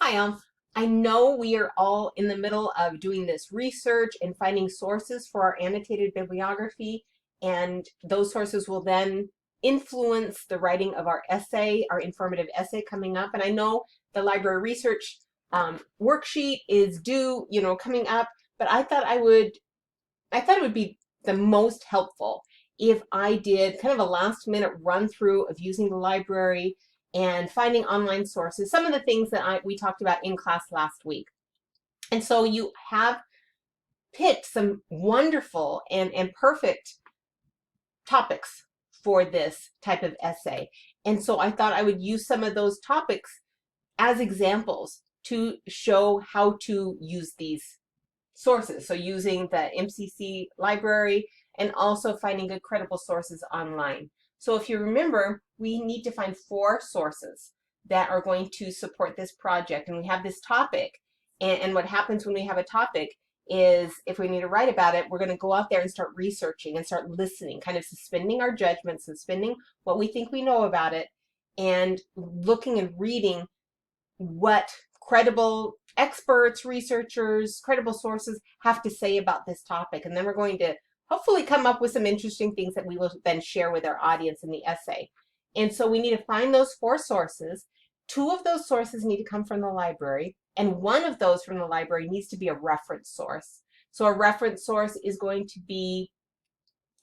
Hi, I know we are all in the middle of doing this research and finding sources for our annotated bibliography, and those sources will then influence the writing of our essay, our informative essay coming up. And I know the library research worksheet is due, coming up, but I thought it would be the most helpful if I did kind of a last minute run through of using the library and finding online sources, some of the things that we talked about in class last week. And so you have picked some wonderful and perfect topics for this type of essay. And so I thought I would use some of those topics as examples to show how to use these sources. So using the MCC library and also finding good credible sources online. So if you remember, we need to find 4 sources that are going to support this project. And we have this topic. And what happens when we have a topic is if we need to write about it, we're going to go out there and start researching and start listening, kind of suspending our judgment, suspending what we think we know about it, and looking and reading what credible experts, researchers, credible sources have to say about this topic. And then we're going to hopefully come up with some interesting things that we will then share with our audience in the essay. And so we need to find those 4 sources. 2 of those sources need to come from the library, and 1 of those from the library needs to be a reference source. So a reference source is going to be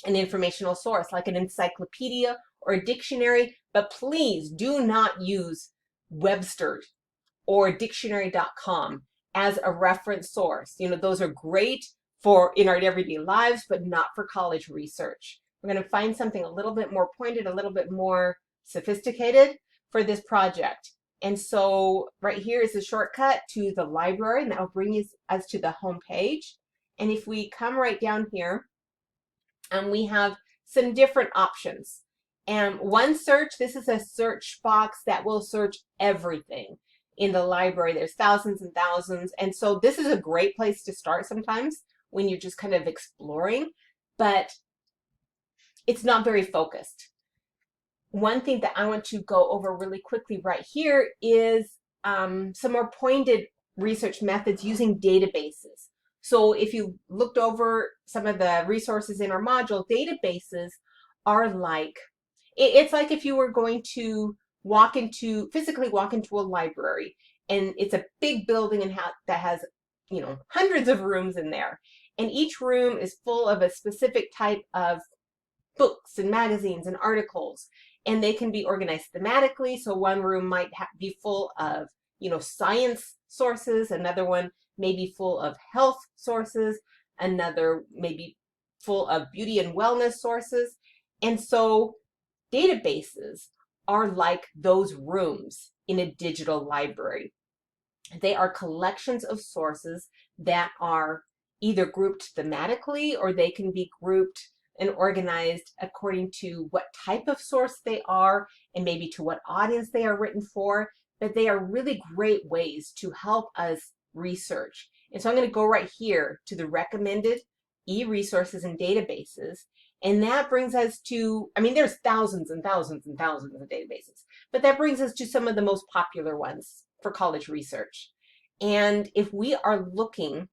an informational source, like an encyclopedia or a dictionary, but please do not use Webster or dictionary.com as a reference source. Those are great for in our everyday lives, but not for college research. We're going to find something a little bit more pointed, a little bit more sophisticated for this project. And so right here is a shortcut to the library, and that will bring us to the home page. And if we come right down here, we have some different options. And one search, this is a search box that will search everything in the library. There's thousands and thousands. And so this is a great place to start sometimes when you're just kind of exploring, but it's not very focused. One thing that I want to go over really quickly right here is some more pointed research methods using databases. So if you looked over some of the resources in our module, databases are like, it's like if you were going to physically walk into a library, and it's a big building and that has, hundreds of rooms in there. And each room is full of a specific type of books and magazines and articles, and they can be organized thematically. So one room might be full of, science sources, another one may be full of health sources, another may be full of beauty and wellness sources. And so databases are like those rooms in a digital library. They are collections of sources that are either grouped thematically, or they can be grouped and organized according to what type of source they are and maybe to what audience they are written for. But they are really great ways to help us research. And so I'm going to go right here to the recommended e-resources and databases. And that brings us to, there's thousands and thousands and thousands of databases, but that brings us to some of the most popular ones for college research. And if we are looking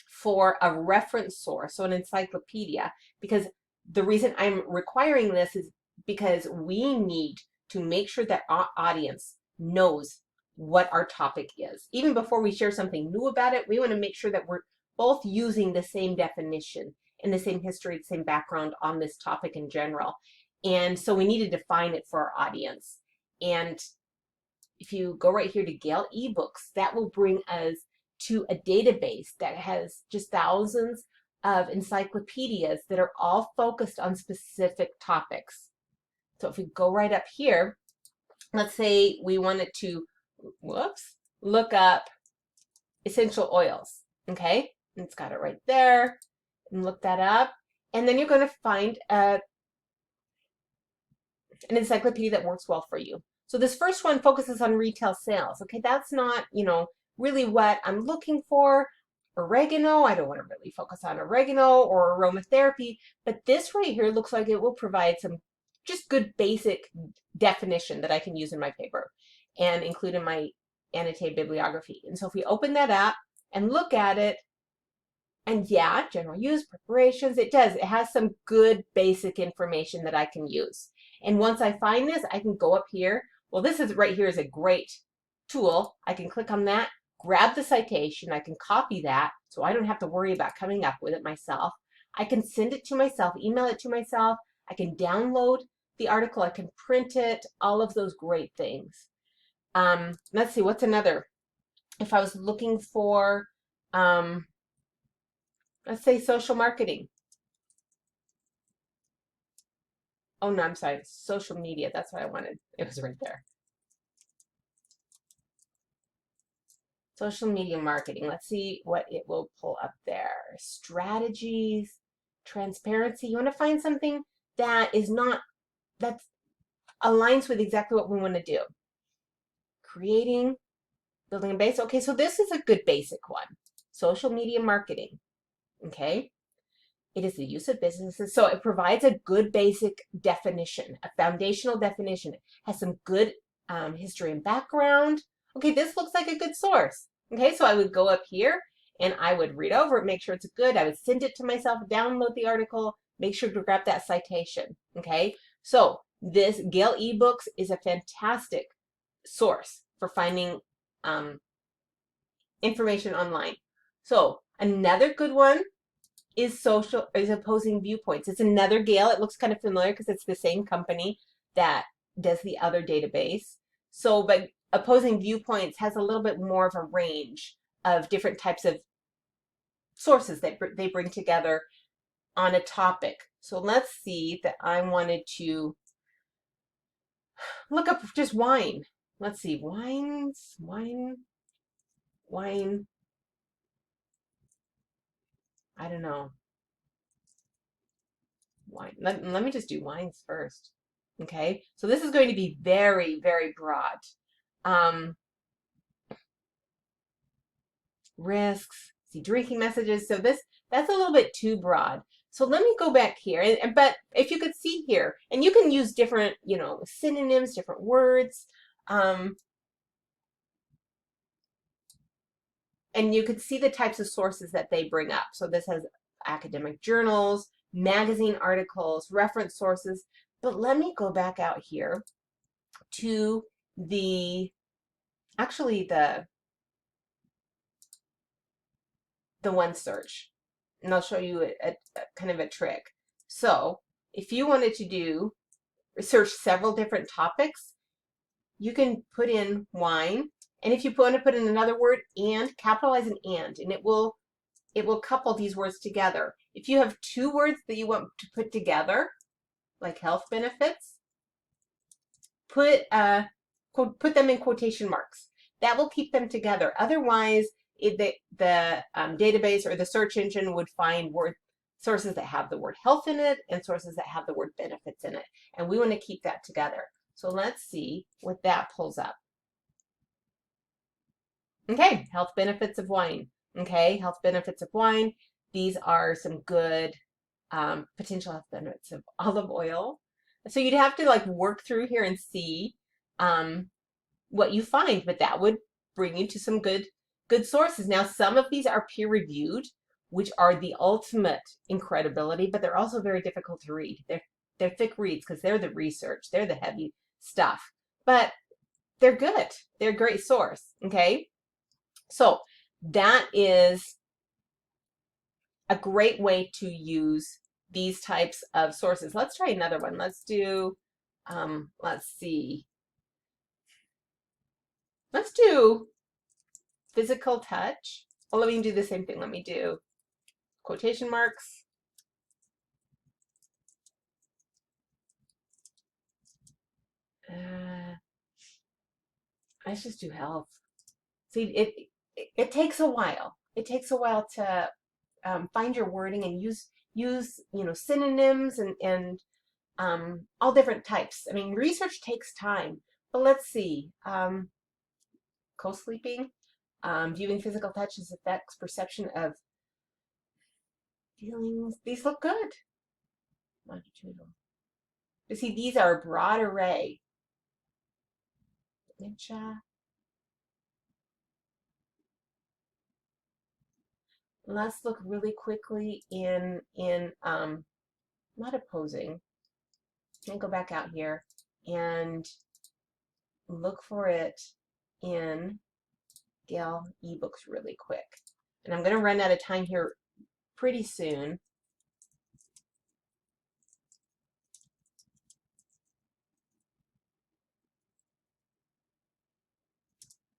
for a reference source, so an encyclopedia, because the reason I'm requiring this is because we need to make sure that our audience knows what our topic is. Even before we share something new about it, we want to make sure that we're both using the same definition and the same history, the same background on this topic in general. And so we need to define it for our audience. And if you go right here to Gale eBooks, that will bring us to a database that has just thousands of encyclopedias that are all focused on specific topics. So if we go right up here, let's say we wanted to, look up essential oils, okay? And it's got it right there, and look that up. And then you're going to find an encyclopedia that works well for you. So this first one focuses on retail sales. Okay, that's not, really what I'm looking for. Oregano, I don't want to really focus on oregano or aromatherapy, but this right here looks like it will provide some just good basic definition that I can use in my paper and include in my annotated bibliography. And so if we open that up and look at it, and yeah, general use, preparations, it does. It has some good basic information that I can use. And once I find this, I can go up here. Well, this is right here is a great tool. I can click on that, grab the citation. I can copy that so I don't have to worry about coming up with it myself. I can send it to myself, email it to myself. I can download the article. I can print it, all of those great things. Let's see, what's another? If I was looking for, let's say social marketing. Oh no, I'm sorry, social media. That's what I wanted. It was right there. Social media marketing. Let's see what it will pull up there. Strategies, transparency. You want to find something that is not, that aligns with exactly what we want to do. Creating, building a base. Okay, so this is a good basic one. Social media marketing. Okay. It is the use of businesses. So it provides a good basic definition, a foundational definition. It has some good history and background. Okay, this looks like a good source. Okay, so I would go up here and I would read over it, make sure it's good. I would send it to myself, download the article, make sure to grab that citation. Okay, so this Gale eBooks is a fantastic source for finding information online. So another good one is opposing viewpoints. It's another Gale. It looks kind of familiar because it's the same company that does the other database. So, but opposing viewpoints has a little bit more of a range of different types of sources that they bring together on a topic. So let's see that I wanted to look up just wine. Let's see, wine. I don't know. Wine. Let me just do wines first. Okay, so this is going to be very, very broad. Risks, see drinking messages. So that's a little bit too broad. So let me go back here. But if you could see here, and you can use different, synonyms, different words. And you could see the types of sources that they bring up. So this has academic journals, magazine articles, reference sources. But let me go back out here to actually the one search. And I'll show you a kind of a trick. So if you wanted to research several different topics, you can put in wine. And if you want to put in another word, and, capitalize an and it will couple these words together. If you have two words that you want to put together, like health benefits, put them in quotation marks. That will keep them together. Otherwise, the database or the search engine would find sources that have the word health in it and sources that have the word benefits in it. And we want to keep that together. So let's see what that pulls up. Okay, health benefits of wine. Okay, health benefits of wine. These are some good potential health benefits of olive oil. So you'd have to like work through here and see what you find, but that would bring you to some good sources. Now, some of these are peer reviewed, which are the ultimate in credibility, but they're also very difficult to read. They're thick reads because they're the research, they're the heavy stuff, but they're good. They're a great source. Okay, so that is a great way to use these types of sources. Let's try another one. Let's do, let's see. Let's do physical touch. Well, let me do the same thing. Let me do quotation marks. Let's just do health. See, it takes a while. It takes a while to find your wording and use synonyms and all different types. I mean, research takes time. But let's see. Co-sleeping, viewing physical touches affects perception of feelings. These look good. Longitudinal. You see, these are a broad array. Dementia. let's look really quickly in not opposing. Let me go back out here and look for it in Gale eBooks really quick. And I'm going to run out of time here pretty soon.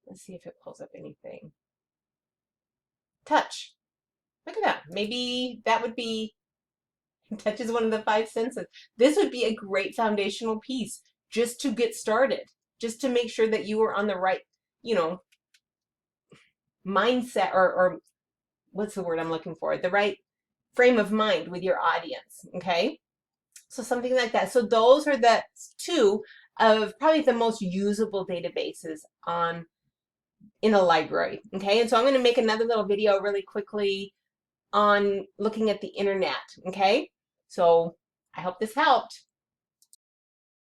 Let's see if it pulls up anything. Touch. Look at that. Maybe that would be, touch is one of the 5 senses. This would be a great foundational piece just to get started, just to make sure that you are on the right, you know, mindset, or what's the word I'm looking for? The right frame of mind with your audience, okay? So something like that. So those are the 2 of probably the most usable databases in a library, okay? And so I'm going to make another little video really quickly on looking at the internet, okay? So I hope this helped.